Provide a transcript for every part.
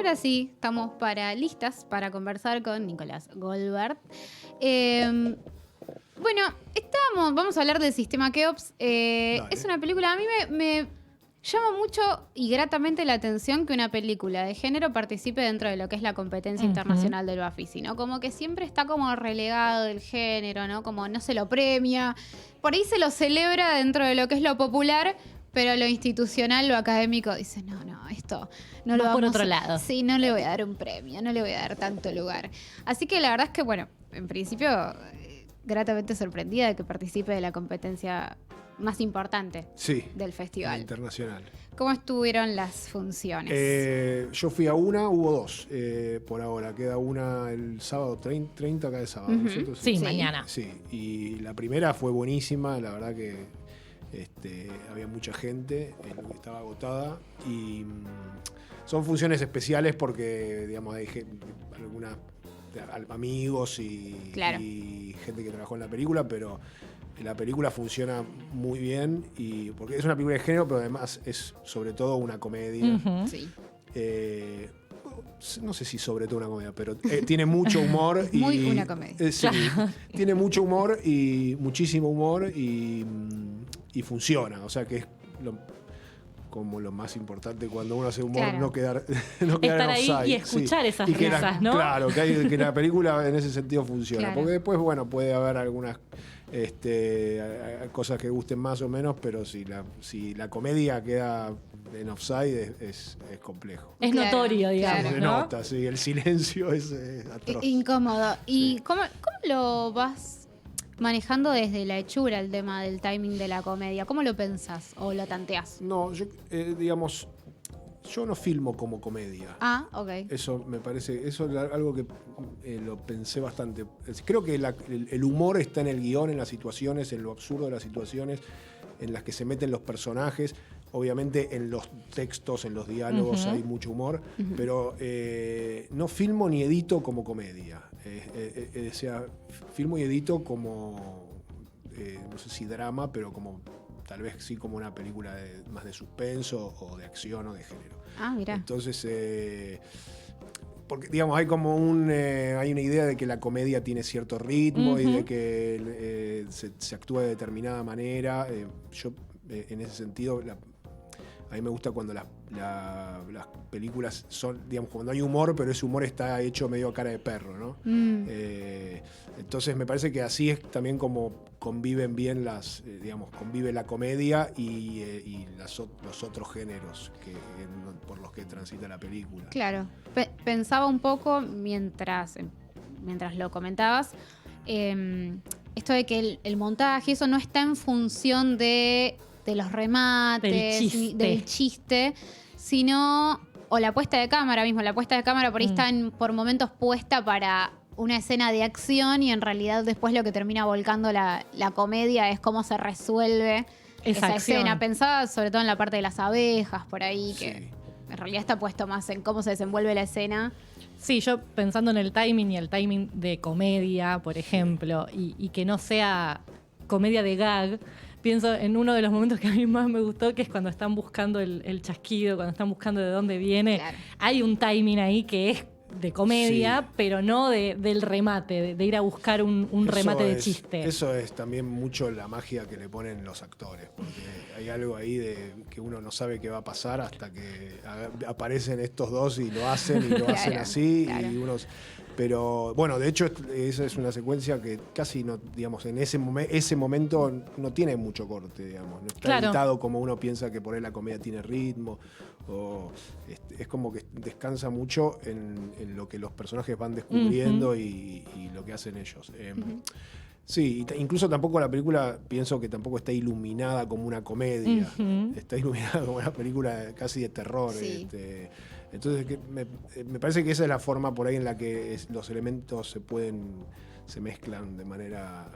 ahora sí, estamos listas para conversar con Nicolás Goldberg. Bueno, vamos a hablar del Sistema Keops. Es una película, a mí me llama mucho y gratamente la atención que una película de género participe dentro de lo que es la competencia internacional del Bafisi, ¿no? Como que siempre está como relegado el género, ¿no? Como no se lo premia. Por ahí se lo celebra dentro de lo que es lo popular, pero lo institucional, lo académico, dice, no, esto no lo vamos por otro lado. Sí, no le voy a dar un premio, no le voy a dar tanto lugar. Así que la verdad es que, bueno, en principio, gratamente sorprendida de que participe de la competencia más importante del festival. Internacional. ¿Cómo estuvieron las funciones? Yo fui a una, hubo dos por ahora. Queda una el sábado 30 acá de sábado. ¿No? Sí, mañana. Sí, y la primera fue buenísima, la verdad que había mucha gente, estaba agotada y son funciones especiales porque, digamos, hay algunas amigos y gente que trabajó en la película, pero la película funciona muy bien porque es una película de género, pero además es sobre todo una comedia. Sí. No sé si sobre todo una comedia, pero tiene mucho humor. Muy una comedia. Sí, tiene mucho humor y muchísimo humor y funciona. O sea que es como lo más importante cuando uno hace humor, no quedar estar ahí y escuchar esas risas, ¿no? Claro, que la película en ese sentido funciona. Claro. Porque después, bueno, puede haber algunas cosas que gusten más o menos, pero si la comedia queda en offside es complejo. Es notorio, digamos, Se ¿no? nota, sí, el silencio es atroz. Incómodo. ¿Y cómo lo vas manejando desde la hechura el tema del timing de la comedia? ¿Cómo lo pensás o lo tanteás? No, yo no filmo como comedia. Ah, ok. Eso me parece, eso es algo que lo pensé bastante. Creo que el humor está en el guión, en las situaciones, en lo absurdo de las situaciones, en las que se meten los personajes. Obviamente en los textos, en los diálogos hay mucho humor, pero no filmo ni edito como comedia. O sea, filmo y edito como, no sé si drama, pero como tal vez sí como una película más de suspenso o de acción o de género. Ah, mira. Entonces, porque digamos, hay como hay una idea de que la comedia tiene cierto ritmo y de que se actúa de determinada manera. Yo, en ese sentido, a mí me gusta cuando las películas son, digamos, cuando hay humor, pero ese humor está hecho medio a cara de perro, ¿no? Entonces me parece que así es también como conviven bien convive la comedia y los otros géneros por los que transita la película. Claro. Pensaba un poco mientras lo comentabas, esto de que el montaje, eso no está en función de los remates, del chiste, sino, o la puesta de cámara mismo. La puesta de cámara por ahí está por momentos puesta para una escena de acción y en realidad después lo que termina volcando la comedia es cómo se resuelve esa escena. Pensaba sobre todo en la parte de las abejas por ahí, que en realidad está puesto más en cómo se desenvuelve la escena. Sí, yo pensando en el timing y el timing de comedia, por ejemplo, y que no sea comedia de gag, pienso en uno de los momentos que a mí más me gustó, que es cuando están buscando el chasquido, cuando están buscando de dónde viene. Claro. Hay un timing ahí que es de comedia, pero no del remate, de ir a buscar un remate de chiste. Eso es también mucho la magia que le ponen los actores, porque hay algo ahí de que uno no sabe qué va a pasar hasta que aparecen estos dos y lo hacen así. Claro. Y unos... Pero bueno, de hecho esa es una secuencia que casi no, digamos, en ese momento no tiene mucho corte, digamos, no está editado como uno piensa que por ahí la comedia tiene ritmo, o es como que descansa mucho en lo que los personajes van descubriendo y lo que hacen ellos. Sí, incluso tampoco la película, pienso que tampoco está iluminada como una comedia, está iluminada como una película casi de terror. Sí. Entonces me parece que esa es la forma por ahí en la que los elementos se mezclan de manera,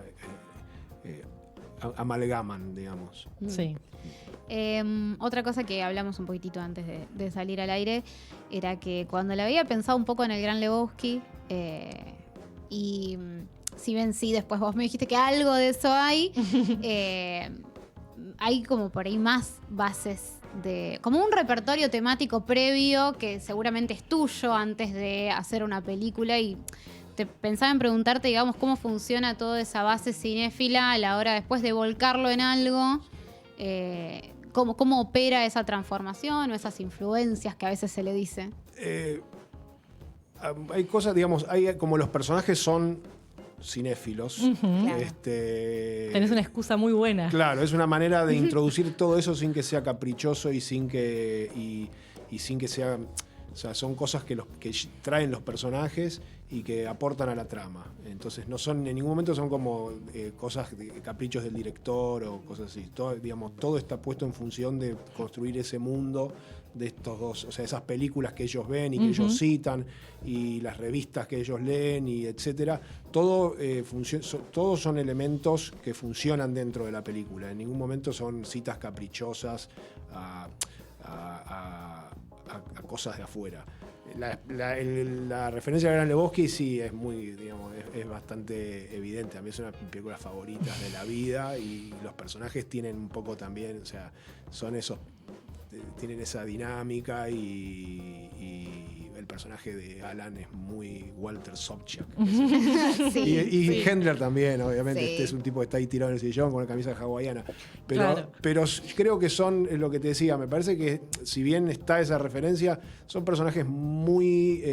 amalgaman, digamos. Sí. Otra cosa que hablamos un poquitito antes de salir al aire era que cuando la había pensado un poco en el Gran Lebowski, y si bien sí, después vos me dijiste que algo de eso hay como por ahí más bases como un repertorio temático previo que seguramente es tuyo antes de hacer una película, y te pensaba en preguntarte, digamos, cómo funciona toda esa base cinéfila a la hora después de volcarlo en algo, cómo opera esa transformación o esas influencias que a veces se le dice. Hay cosas, digamos, hay como los personajes son cinéfilos. Claro. Tenés una excusa muy buena. Claro, es una manera de introducir todo eso sin que sea caprichoso y sin que sin que sea, o sea, son cosas que traen los personajes y que aportan a la trama. Entonces no son, en ningún momento son como cosas, caprichos del director o cosas así. Todo, digamos, todo está puesto en función de construir ese mundo de estos dos, o sea, esas películas que ellos ven y que ellos citan, y las revistas que ellos leen, y etcétera. Todo, todos son elementos que funcionan dentro de la película. En ningún momento son citas caprichosas a cosas de afuera. La referencia a Gran Lebowski sí es muy, digamos, es bastante evidente. A mí es una de mis películas favoritas de la vida, y los personajes tienen un poco también, o sea, son esos, tienen esa dinámica, y el personaje de Alan es muy Walter Sobchak. Sí, y Hendler también, obviamente. Sí. Este es un tipo que está ahí tirado en el sillón con la camisa hawaiana. Pero, Claro. pero creo que son, lo que te decía, me parece que si bien está esa referencia, son personajes muy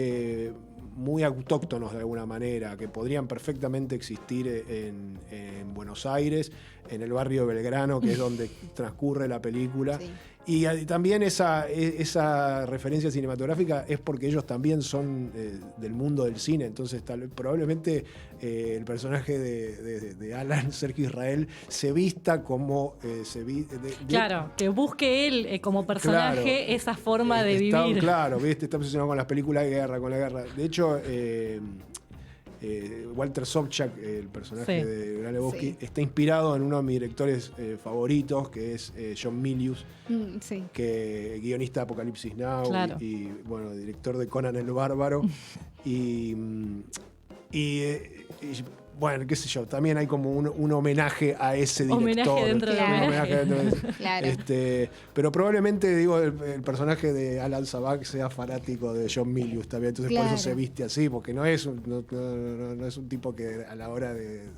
autóctonos de alguna manera, que podrían perfectamente existir en Buenos Aires, en el barrio de Belgrano, que es donde transcurre la película. Sí. Y también esa referencia cinematográfica es porque ellos también son del mundo del cine. Entonces probablemente el personaje de Alan, Sergio Israel, se vista como Claro, que busque él como personaje Claro. esa forma de vivir. Claro, ¿viste? Está obsesionado con las películas de guerra, con la guerra. De hecho, Walter Sobchak, el personaje Sí. de Gran Lebowski, Sí. está inspirado en uno de mis directores favoritos, que es John Milius, Sí. que guionista de Apocalipsis Now, Claro. y bueno, director de Conan el Bárbaro. y bueno, qué sé yo, también hay como un homenaje a ese director. Homenaje dentro de Claro. Un homenaje dentro de ese. Claro. Pero probablemente, digo, el personaje de Alan Zabak sea fanático de John Milius también, entonces por Claro. eso se viste así, porque no es un tipo que a la hora de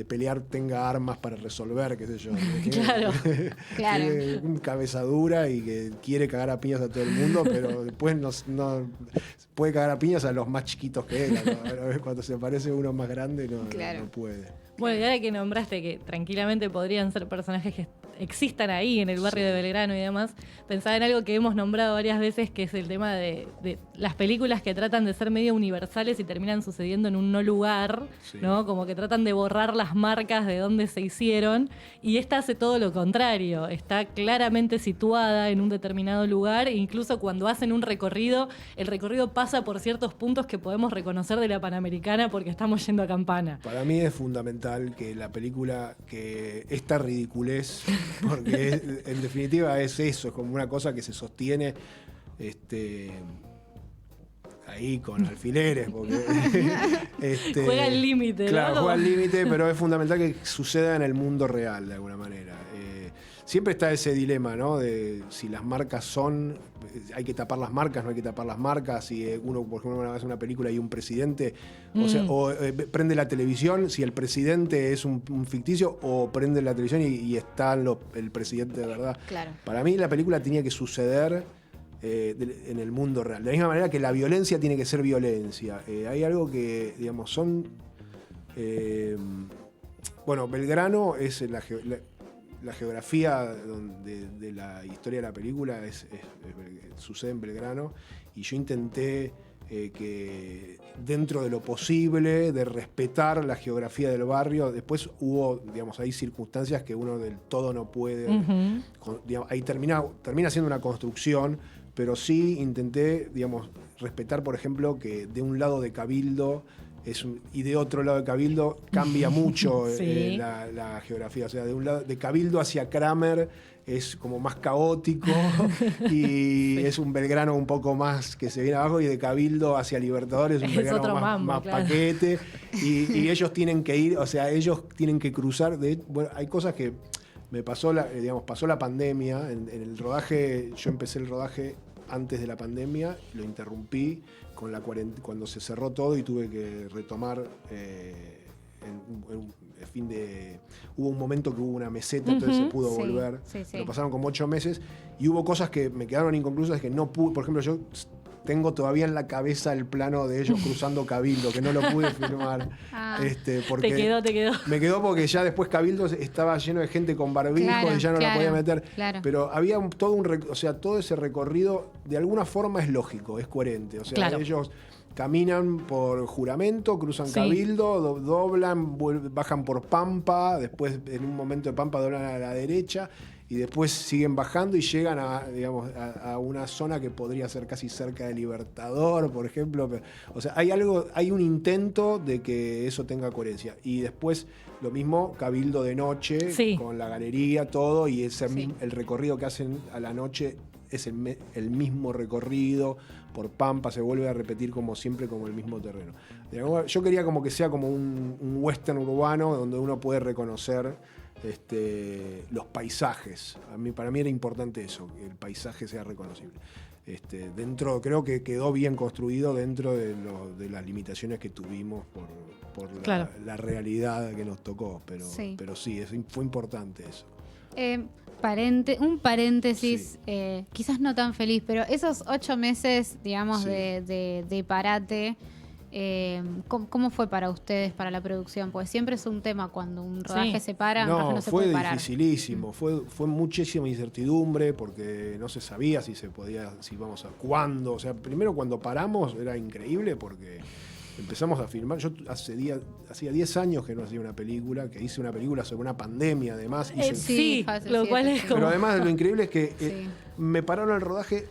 pelear tenga armas para resolver, qué sé yo. Claro. Claro. Tiene un cabeza dura y que quiere cagar a piñas a todo el mundo, pero después no puede cagar a piñas a los más chiquitos que él. ¿No? Cuando se aparece uno más grande no puede. Bueno, y ahora que nombraste que tranquilamente podrían ser personajes que existan ahí en el barrio de Belgrano y demás, pensaba en algo que hemos nombrado varias veces, que es el tema de las películas que tratan de ser medio universales y terminan sucediendo en un no lugar, Sí. ¿no? Como que tratan de borrar las marcas de dónde se hicieron, y esta hace todo lo contrario, está claramente situada en un determinado lugar, e incluso cuando hacen un recorrido, el recorrido pasa por ciertos puntos que podemos reconocer de la Panamericana porque estamos yendo a Campana. Para mí es fundamental que la película, que esta ridiculez, porque en definitiva es eso, es como una cosa que se sostiene ahí con alfileres, porque Juega al límite, ¿no? Claro, Como- juega al límite, pero es fundamental que suceda en el mundo real de alguna manera. Siempre está ese dilema, ¿no? De si las marcas son, hay que tapar las marcas, no hay que tapar las marcas. Si uno, por ejemplo, hace una película y un presidente, prende la televisión, si el presidente es un ficticio, o prende la televisión y está el presidente de verdad. Claro. Para mí la película tenía que suceder en el mundo real. De la misma manera que la violencia tiene que ser violencia. Hay algo que, digamos, son... bueno, Belgrano es la geografía de la historia de la película sucede en Belgrano, y yo intenté que dentro de lo posible, de respetar la geografía del barrio. Después hubo, digamos, hay circunstancias que uno del todo no puede. Digamos, ahí termina siendo una construcción, pero sí intenté, digamos, respetar, por ejemplo, que de un lado de Cabildo y de otro lado de Cabildo cambia mucho Sí. la geografía. O sea, de un lado de Cabildo hacia Kramer es como más caótico y es un Belgrano un poco más que se viene abajo, y de Cabildo hacia Libertadores es un Es Belgrano otro más, mambo, más claro. paquete, y ellos tienen que ir, o sea, ellos tienen que cruzar. Bueno, hay cosas que pasó la pandemia. En el rodaje, yo empecé el rodaje antes de la pandemia, lo interrumpí con cuando se cerró todo y tuve que retomar hubo un momento que hubo una meseta, entonces se pudo volver. Lo pasaron como 8 meses y hubo cosas que me quedaron inconclusas que no pude. Por ejemplo, yo tengo todavía en la cabeza el plano de ellos cruzando Cabildo, que no lo pude filmar. Porque te quedó. Me quedó porque ya después Cabildo estaba lleno de gente con barbijo y ya no la podía meter. Claro. Pero había todo ese recorrido, de alguna forma es lógico, es coherente. O sea, ellos caminan por Juramento, cruzan Cabildo, doblan, bajan por Pampa, después en un momento de Pampa doblan a la derecha y después siguen bajando y llegan a una zona que podría ser casi cerca de Libertador, por ejemplo. O sea, hay un intento de que eso tenga coherencia. Y después lo mismo, Cabildo de noche, con la galería, todo, y el recorrido que hacen a la noche es el mismo recorrido por Pampa, se vuelve a repetir como siempre, como el mismo terreno. Yo quería como que sea como un western urbano donde uno puede reconocer los paisajes. Para mí era importante eso, que el paisaje sea reconocible. Creo que quedó bien construido dentro de las limitaciones que tuvimos por la realidad que nos tocó, pero sí, fue importante eso. Un paréntesis, quizás no tan feliz, pero esos 8 meses, digamos, de parate, ¿cómo fue para ustedes, para la producción? Pues siempre es un tema cuando un rodaje se para, no se puede parar. Fue dificilísimo, fue muchísima incertidumbre porque no se sabía si íbamos a cuándo. O sea, primero cuando paramos era increíble porque empezamos a filmar. Yo hacía 10 años que no hacía una película, que hice una película sobre una pandemia además. Lo cual es como... Pero además lo increíble es que me pararon el rodaje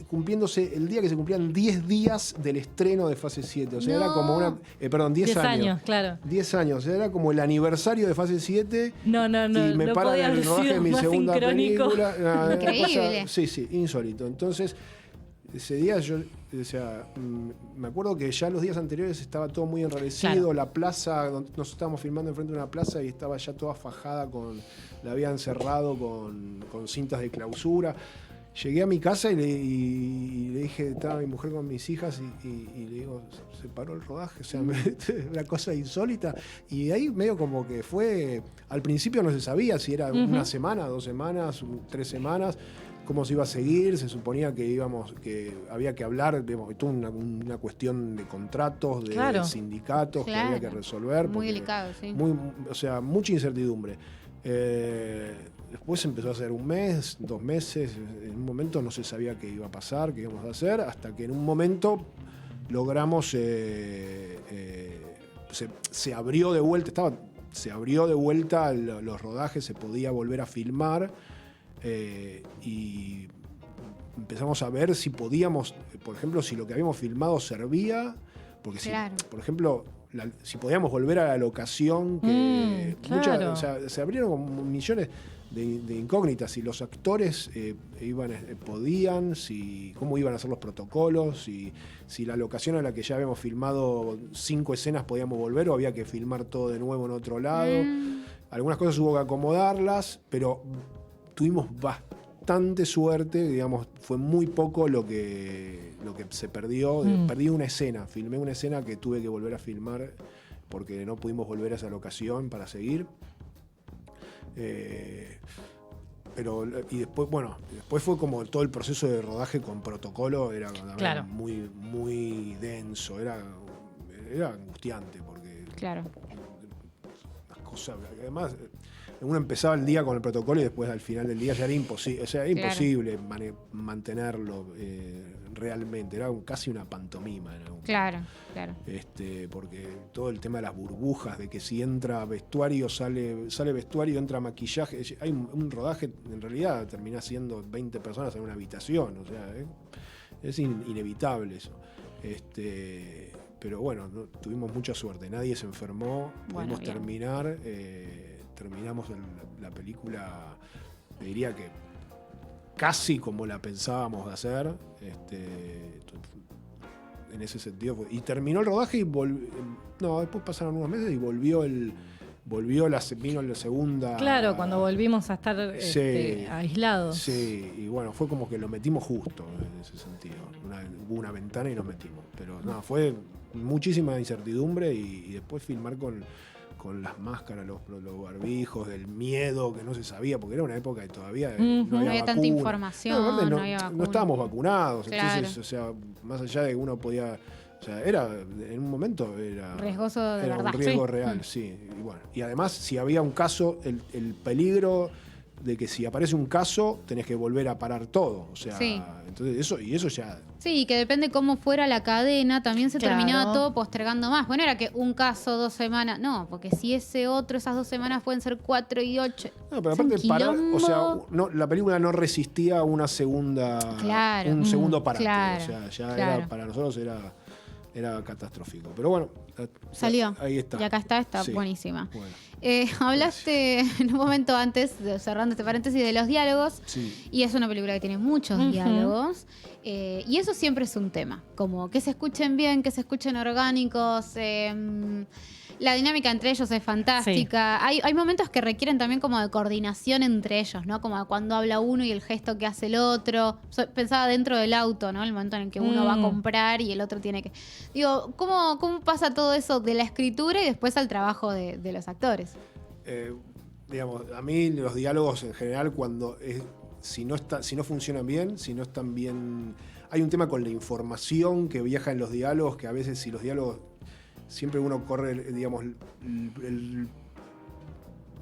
cumpliéndose el día que se cumplían 10 días del estreno de fase 7. O sea, era como 10 años. Claro. 10 años. O sea, era como el aniversario de fase 7. No. Y me paran el rodaje de mi segunda sincrónico. película. Increíble. Sí, insólito. Entonces, ese día me acuerdo que ya los días anteriores estaba todo muy enrarecido. Claro. La plaza, donde nos estábamos filmando enfrente de una plaza y estaba ya toda fajada la habían cerrado con cintas de clausura. Llegué a mi casa y le dije, estaba mi mujer con mis hijas y le digo, se paró el rodaje, o sea, una cosa insólita. Y ahí medio como que fue, al principio no se sabía si era una semana, 2 semanas, 3 semanas, cómo se iba a seguir. Se suponía que había que hablar, tuvo una cuestión de contratos, de sindicatos que había que resolver. Muy delicado, sí. Mucha incertidumbre. Después empezó a ser 1 mes, 2 meses. En un momento no se sabía qué iba a pasar, qué íbamos a hacer, hasta que en un momento logramos. Se abrió de vuelta, los rodajes, se podía volver a filmar y empezamos a ver si podíamos, por ejemplo, si lo que habíamos filmado servía, porque por ejemplo, si podíamos volver a la locación, se abrieron como millones de incógnitas, si los actores podían, cómo iban a ser los protocolos, si la locación a la que ya habíamos filmado 5 escenas podíamos volver o había que filmar todo de nuevo en otro lado. Algunas cosas hubo que acomodarlas, pero tuvimos bastante suerte, digamos, fue muy poco lo que se perdió. Perdí una escena, filmé una escena que tuve que volver a filmar porque no pudimos volver a esa locación para seguir. Y después fue como todo el proceso de rodaje con protocolo, era muy, muy denso, era angustiante porque las cosas, además uno empezaba el día con el protocolo y después al final del día ya era imposible, imposible mantenerlo realmente, era casi una pantomima. Claro. Porque todo el tema de las burbujas, de que si entra vestuario, sale vestuario, entra maquillaje, hay un rodaje, en realidad termina siendo 20 personas en una habitación, o sea, es inevitable eso. Pero bueno, tuvimos mucha suerte, nadie se enfermó, pudimos terminar. Terminamos la película, te diría que casi como la pensábamos de hacer, en ese sentido. Y terminó el rodaje y después pasaron unos meses y volvió vino la segunda. Claro, cuando volvimos a estar aislados. Sí, y bueno, fue como que lo metimos justo en ese sentido. Hubo una ventana y nos metimos. Pero no, fue muchísima incertidumbre y después filmar con las máscaras, los barbijos, del miedo que no se sabía, porque era una época que todavía no había tanta información, no había no estábamos vacunados. Claro. Entonces, o sea, más allá de que uno podía... O sea, en un momento era... Riesgoso de era verdad. un riesgo Sí. real, sí. Y bueno, y además, si había un caso, el peligro de que si aparece un caso, tenés que volver a parar todo. O sea, Sí. entonces eso ya... Sí, y que depende cómo fuera la cadena, también se Claro. terminaba todo postergando más. Bueno, era que un caso, 2 semanas. No, porque si ese otro, esas 2 semanas pueden ser 4 y 8. No, pero Es un aparte parar, o sea, quilombo. la película no resistía una segunda, Claro. un segundo parate. Claro, O sea, ya claro. para nosotros era catastrófico. Pero bueno, Salió. ahí está. Y acá está Sí. buenísima. Bueno, Hablaste en un momento antes, cerrando este paréntesis, de los diálogos. sí. Y es una película que tiene muchos Ujú. diálogos. Y eso siempre es un tema. Como que se escuchen bien, que se escuchen orgánicos. La dinámica entre ellos es fantástica. Hay momentos que requieren también como de coordinación entre ellos, ¿no? Como cuando habla uno y el gesto que hace el otro. Pensaba dentro del auto, ¿no? El momento en el que uno va a comprar y el otro tiene que... Digo, ¿cómo pasa todo eso de la escritura y después al trabajo de los actores? Digamos, a mí los diálogos en general, si no funcionan bien, si no están bien... Hay un tema con la información que viaja en los diálogos, que a veces si los diálogos... Siempre uno corre, digamos, el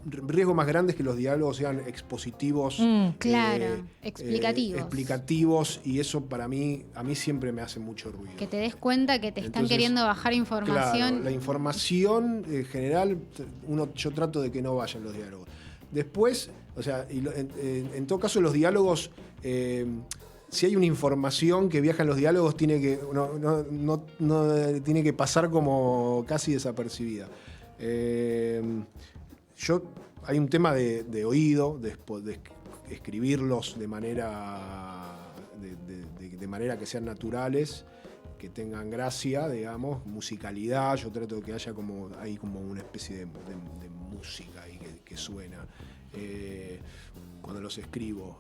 riesgo más grande es que los diálogos sean expositivos. Claro, explicativos. Explicativos, y eso a mí siempre me hace mucho ruido. Que te des cuenta que te están Entonces, queriendo bajar información. Claro, la información en general, yo trato de que no vaya en los diálogos. Después, o sea, en todo caso los diálogos... si hay una información que viaja en los diálogos, no tiene que pasar como casi desapercibida. Hay un tema de oído, de escribirlos de manera que sean naturales, que tengan gracia, digamos, musicalidad. Yo trato de que haya como una especie de música ahí que suena. Cuando los escribo,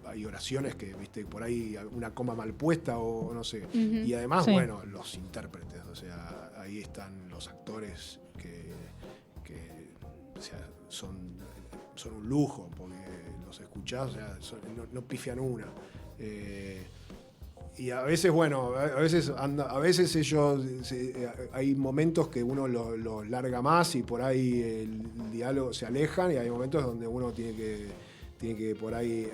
hay oraciones que, viste, por ahí una coma mal puesta o no sé. Ujú. Y además, Sí. bueno, los intérpretes, o sea, ahí están los actores que o sea, son un lujo, porque los escuchás, o sea, no pifian una. Y a veces, bueno, a veces ellos, hay momentos que uno los larga más y por ahí el diálogo se alejan, y hay momentos donde uno tiene que por ahí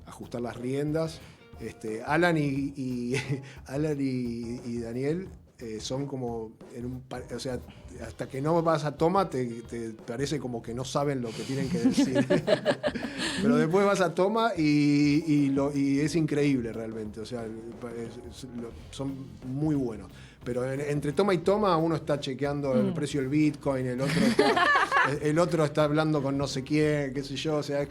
ajustar las riendas. Alan y Daniel son como o sea, hasta que no vas a toma te parece como que no saben lo que tienen que decir. Pero después vas a toma y es increíble realmente. O sea, son muy buenos. Pero entre toma y toma uno está chequeando el precio del Bitcoin, el otro está hablando con no sé quién, qué sé yo. O sea,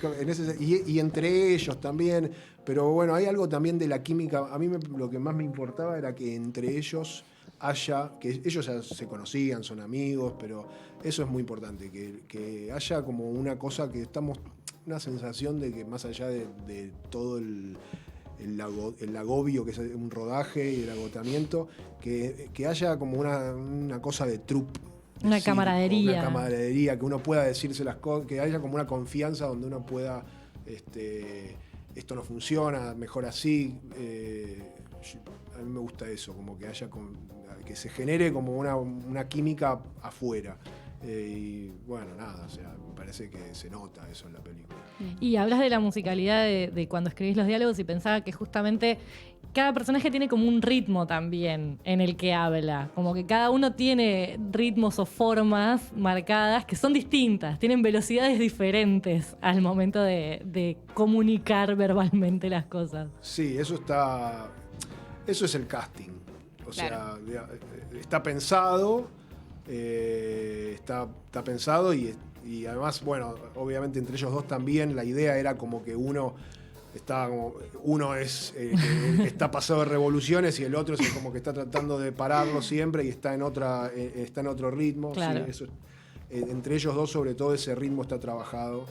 y entre ellos también. Pero bueno, hay algo también de la química. A mí lo que más me importaba era que entre ellos que ellos ya se conocían, son amigos, pero eso es muy importante, que haya como una cosa una sensación de que más allá de todo el agobio que es un rodaje y el agotamiento, que haya como una cosa de troupe. Una camaradería. Una camaradería, que uno pueda decirse las cosas, que haya como una confianza donde uno pueda, esto no funciona, mejor así. A mí me gusta eso, como que haya que se genere como una química afuera. Y bueno, nada, o sea, me parece que se nota eso en la película. Y hablas de la musicalidad de cuando escribís los diálogos, y pensaba que justamente cada personaje tiene como un ritmo también en el que habla. Como que cada uno tiene ritmos o formas marcadas que son distintas, tienen velocidades diferentes al momento de comunicar verbalmente las cosas. Sí, eso es el casting. O Claro. sea, está pensado, está pensado y además, bueno, obviamente entre ellos dos también la idea era como que uno es que está pasado de revoluciones y el otro es como que está tratando de pararlo siempre y está en otro ritmo. Claro. Sí, eso, entre ellos dos, sobre todo, ese ritmo está trabajado.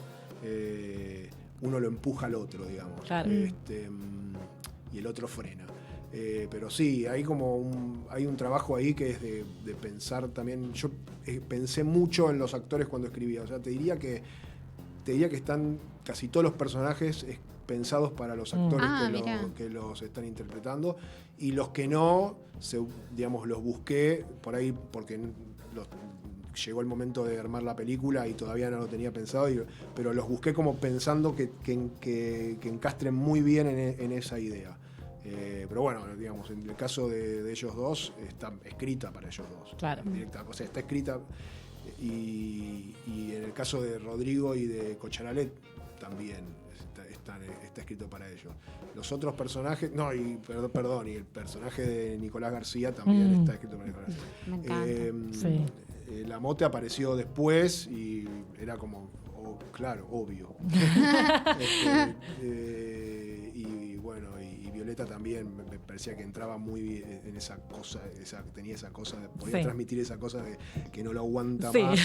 Uno lo empuja al otro, digamos. Claro. Y el otro frena. Pero sí, hay hay un trabajo ahí que es de pensar también. Yo pensé mucho en los actores cuando escribía. O sea, te diría que están casi todos los personajes pensados para los actores que los están interpretando. Y los que no, digamos, los busqué por ahí porque llegó el momento de armar la película y todavía no lo tenía pensado, pero los busqué como pensando que encastren muy bien en esa idea. Pero bueno, digamos, en el caso de ellos dos, está escrita para ellos dos. Claro. Directa, o sea, está escrita. Y en el caso de Rodrigo y de Cocharalet, también está escrito para ellos. Los otros personajes, perdón, y el personaje de Nicolás García también está escrito para Nicolás García. Me encanta. Sí. La Mote apareció después y era como, claro, obvio. Y bueno, y Violeta también me parecía que entraba muy bien en esa cosa, tenía esa cosa, podía transmitir esa cosa de que no lo aguanta más.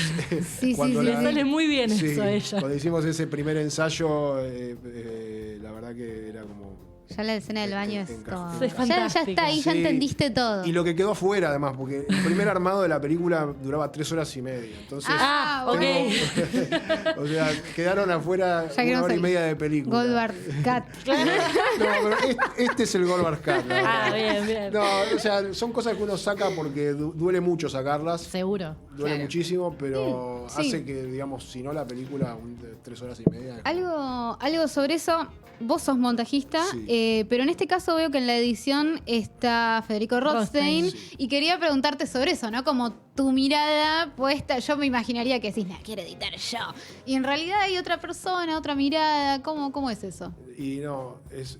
Le sale muy bien eso a ella. Cuando hicimos ese primer ensayo, la verdad que era como... Ya la escena del baño es todo. Es Ya está ahí, ya entendiste todo. Y lo que quedó afuera, además, porque el primer armado de la película duraba 3 horas y media. Entonces, ok. O sea, quedaron afuera Ya 1 hora y media de película. Goldberg Cat. No, pero este es el Goldberg Cat. Bien. No, o sea, son cosas que uno saca porque duele mucho sacarlas. Seguro. Duele muchísimo, pero hace que, digamos, si no la película, 3 horas y media. Algo sobre eso. Vos sos montajista, pero en este caso veo que en la edición está Federico Rothstein. Y quería preguntarte sobre eso, ¿no? Como tu mirada puesta, yo me imaginaría que decís, la quiero editar yo. Y en realidad hay otra persona, otra mirada. ¿Cómo es eso? Y no, es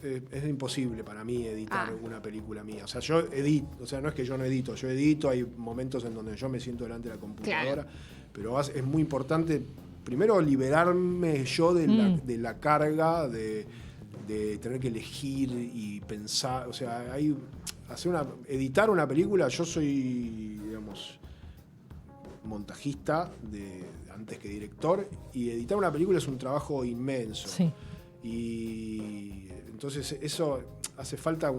imposible para mí editar una película mía. O sea, yo edito, o sea, no es que yo no edito, yo edito, hay momentos en donde yo me siento delante de la computadora, pero es muy importante, primero, liberarme yo de la carga de tener que elegir y pensar, o sea, editar una película, yo soy, digamos, montajista antes que director, y editar una película es un trabajo inmenso. Sí. Y entonces eso hace falta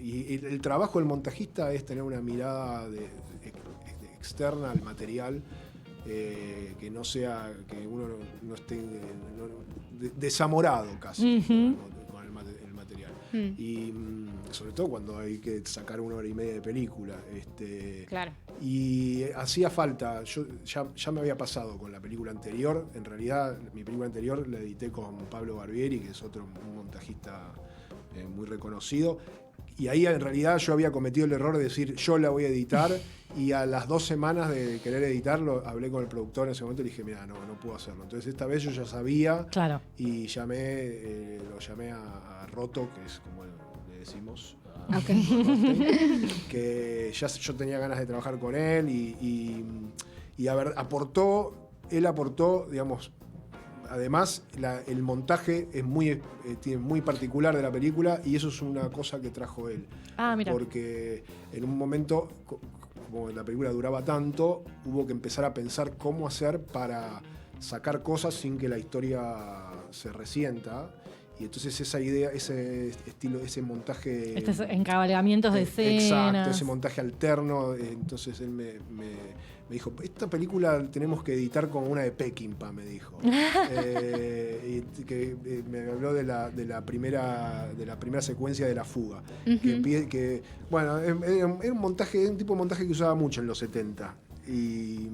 y el trabajo del montajista es tener una mirada externa al material, que no sea, que uno no esté desamorado casi con el material. Y sobre todo cuando hay que sacar 1 hora y media de película. Claro. Y hacía falta, yo ya me había pasado con la película anterior. En realidad, mi película anterior la edité con Pablo Barbieri, que es un montajista muy reconocido. Y ahí en realidad yo había cometido el error de decir, yo la voy a editar, y a las 2 semanas de querer editarlo, hablé con el productor en ese momento y le dije, mira, no puedo hacerlo. Entonces esta vez yo ya sabía, y lo llamé a Roto, que es como le decimos, que ya yo tenía ganas de trabajar con él, y a ver, él aportó, digamos, además el montaje es muy particular de la película, y eso es una cosa que trajo él. Mira. Porque en un momento, como la película duraba tanto, hubo que empezar a pensar cómo hacer para sacar cosas sin que la historia se resienta. Y entonces esa idea, ese estilo, ese montaje... Estos encabalgamientos de escenas. Exacto, ese montaje alterno. Entonces él me dijo, esta película tenemos que editar como una de Peckinpah, me dijo. Y que me habló de la primera secuencia de la fuga. Bueno, era un tipo de montaje que usaba mucho en los 70. Y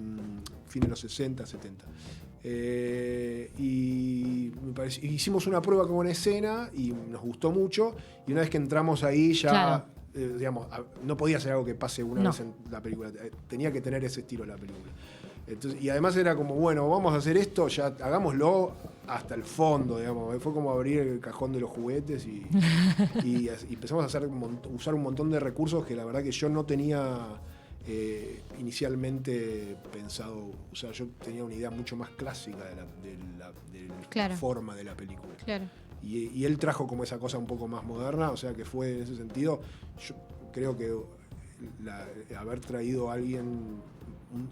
fines de los 60, 70. Y hicimos una prueba con una escena y nos gustó mucho, y una vez que entramos ahí ya, digamos, no podía ser algo que pase una vez en la película, tenía que tener ese estilo la película. Entonces, y además era como, bueno, vamos a hacer esto, ya hagámoslo hasta el fondo, digamos. Fue como abrir el cajón de los juguetes y empezamos a usar un montón de recursos que la verdad que yo no tenía inicialmente pensado. O sea, yo tenía una idea mucho más clásica de la forma de la película. Claro. Y él trajo como esa cosa un poco más moderna, o sea que fue en ese sentido, yo creo que haber traído a alguien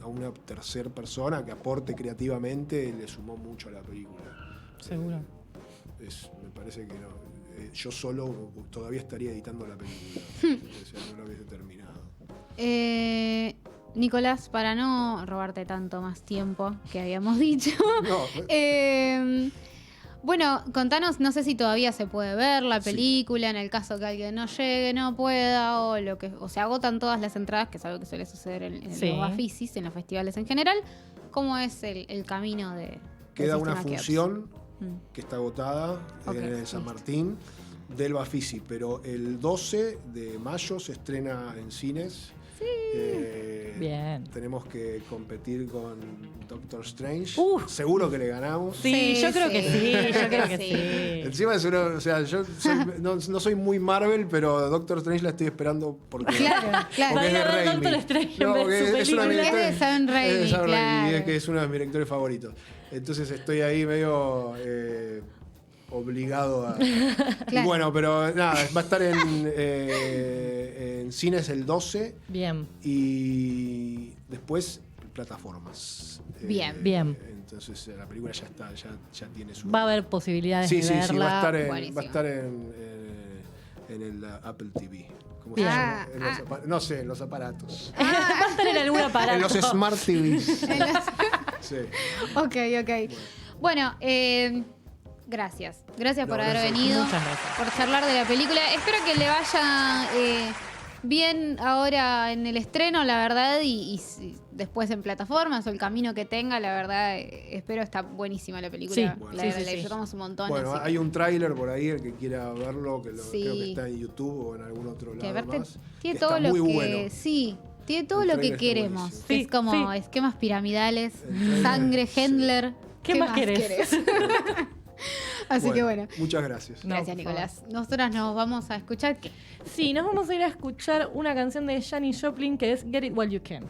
a una tercera persona que aporte creativamente le sumó mucho a la película. Seguro. Me parece que no. Yo solo todavía estaría editando la película. O sea, no lo hubiese terminado. Nicolás, para no robarte tanto más tiempo que habíamos dicho. No, Bueno, contanos, no sé si todavía se puede ver la Sí. película en el caso que alguien no llegue, no pueda, o se agotan todas las entradas, que es algo que suele suceder en Sí. los Baficis, en los festivales en general. ¿Cómo es el camino de queda del una System of Chaos? función Mm. que está agotada Ok, en el listo. San Martín del Bafisi, pero el 12 de mayo se estrena en cines. Bien. Tenemos que competir con Doctor Strange. Uf. Seguro que le ganamos. Sí, yo creo que sí, yo creo que Sí. sí. Encima es o sea, yo no soy muy Marvel, pero Doctor Strange la estoy esperando porque, Claro, claro. porque es de Va a ganar Raimi. Doctor Strange en No, vez porque de su es una de mis película. directores- Es de Sam Raimi, es de Sam Raimi, claro. es que es uno de mis directores favoritos. Entonces estoy ahí medio obligado a... Claro. Y bueno, pero nada, va a estar en cines el 12 Bien. y después plataformas. Bien. Bien. Entonces la película ya está, ya tiene su... Va a haber posibilidades Sí, de sí, verla. sí, va a Buenísimo. estar en el Apple TV. ¿Cómo se Bien. llama? No sé, en los aparatos. Va a estar en algún aparato. En los Smart TVs. Sí. Ok. Bueno, gracias. Gracias por No, haber gracias. venido, Muchas gracias. por charlar de la película. Espero que le vaya bien ahora en el estreno, la verdad, y después en plataformas o el camino que tenga, la verdad, espero está buenísima la película. Sí, la bueno. verdad, sí, la sí. disfrutamos un montón. Bueno, así hay un tráiler por ahí, el que quiera verlo, que Sí. creo que está en YouTube o en algún otro que lado verte más. tiene Está todo lo muy que bueno. sí, tiene todo El lo que tráiler está queremos. buenísimo. Sí, Es como sí. esquemas piramidales, El tráiler, sangre, sí. Hendler. ¿Qué más querés? Así que bueno. Muchas gracias. No, Gracias, por favor. Nicolás. Nosotras nos vamos a escuchar. Sí, nos vamos a ir a escuchar una canción de Janis Joplin que es Get It While You Can.